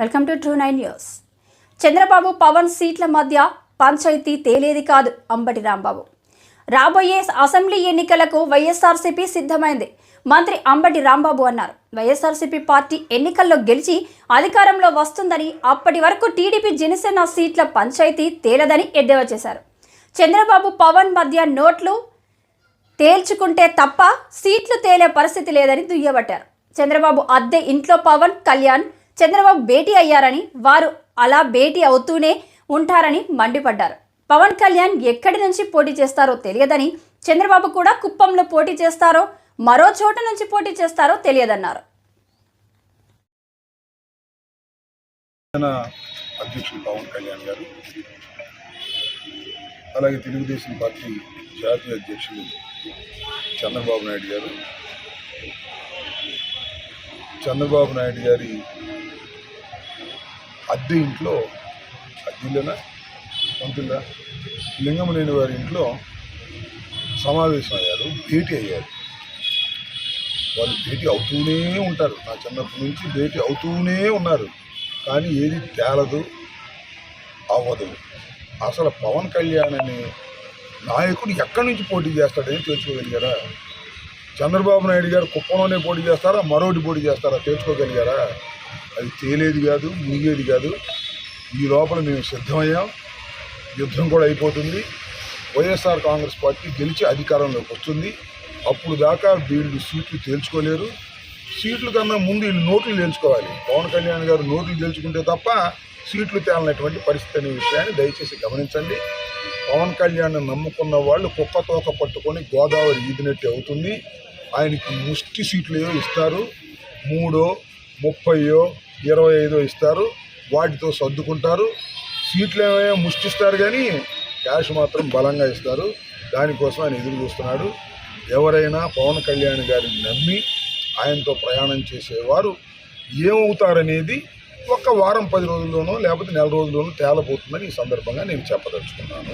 Welcome to true 9 news. Chandrababu Pawan సీట్ల మధ్య పంచాయతీ తేలేది కాదు అంబటి రాంబాబు. రాబోయే అసెంబ్లీ ఎన్నికలకు వైఎస్ఆర్సీపీ సిద్ధమైంది. మంత్రి అంబటి రాంబాబు అన్నారు. వైఎస్ఆర్సీపీ పార్టీ ఎన్నికల్లో గెలిచి అధికారంలో వస్తుందని, అప్పటి వరకు టీడీపీ జనసేన సీట్ల పంచాయతీ తేలదని ఎద్దేవా చేశారు. చంద్రబాబు పవన్ మధ్య నోట్లు తేల్చుకుంటే తప్ప సీట్లు తేలే పరిస్థితి లేదని దుయ్యబట్టారు. చంద్రబాబు అద్దె ఇంట్లో పవన్ కళ్యాణ్ చంద్రబాబు భేటీ అయ్యారని, వారు అలా భేటీ అవుతూనే ఉంటారని మండిపడ్డారు. పవన్ కళ్యాణ్ ఎక్కడి నుంచి పోటీ చేస్తారో తెలియదని, చంద్రబాబు కూడా కుప్పంలో పోటీ చేస్తారో మరో చోట నుంచి పోటీ చేస్తారో తెలియదన్నారు. అధ్యక్షులు పవన్ కళ్యాణ్ గారు, అలాగే తెలుగుదేశం పార్టీ జాతీయ అధ్యక్షులు చంద్రబాబు నాయుడు గారు, చంద్రబాబు నాయుడు గారి అద్దె ఇంట్లో, అద్దెలోనా పంతుల్లా లింగమనేని వారి ఇంట్లో సమావేశం అయ్యారు, భేటీ అయ్యారు. వాళ్ళు భేటీ అవుతూనే ఉంటారు. నా చిన్నప్పటి నుంచి భేటీ అవుతూనే ఉన్నారు. కానీ ఏది తేలదు, అవ్వదు. అసలు పవన్ కళ్యాణ్ అనే నాయకుడు ఎక్కడి నుంచి పోటీ చేస్తాడని తెలుసుకోగలిగారా? చంద్రబాబు నాయుడు గారు కుప్పంలోనే పోటీ చేస్తారా, మరోటి పోటీ చేస్తారా తెలుసుకోగలిగారా? అది తేలేది కాదు, మునిగేది కాదు. ఈ లోపల మేము సిద్ధమయ్యాం. యుద్ధం కూడా అయిపోతుంది. వైఎస్ఆర్ కాంగ్రెస్ పార్టీ గెలిచి అధికారంలోకి వస్తుంది. అప్పుడు దాకా వీళ్ళు సీట్లు తేల్చుకోలేరు. సీట్ల కన్నా ముందు వీళ్ళు నోట్లు తేల్చుకోవాలి. పవన్ కళ్యాణ్ గారు నోట్లు తేల్చుకుంటే తప్ప సీట్లు తేలనటువంటి పరిస్థితి అనే విషయాన్ని దయచేసి గమనించండి. పవన్ కళ్యాణ్ నమ్ముకున్న వాళ్ళు కుక్క తోక పట్టుకొని గోదావరి ఈదినట్టు అవుతుంది. ఆయనకి ముష్టి సీట్లు ఏవో ఇస్తారు, 3, 30, 25 ఇస్తారు. వాటితో సర్దుకుంటారు. సీట్లు ఏమో ముష్టిస్తారు కానీ క్యాష్ మాత్రం బలంగా ఇస్తారు. దానికోసం ఆయన ఎదురు చూస్తున్నాడు. ఎవరైనా పవన్ కళ్యాణ్ గారిని నమ్మి ఆయనతో ప్రయాణం చేసేవారు ఏమవుతారనేది ఒక వారం 10 రోజుల్లోనో లేకపోతే నెల రోజుల్లోనో తేలబోతుందని ఈ సందర్భంగా నేను చెప్పదలుచుకున్నాను.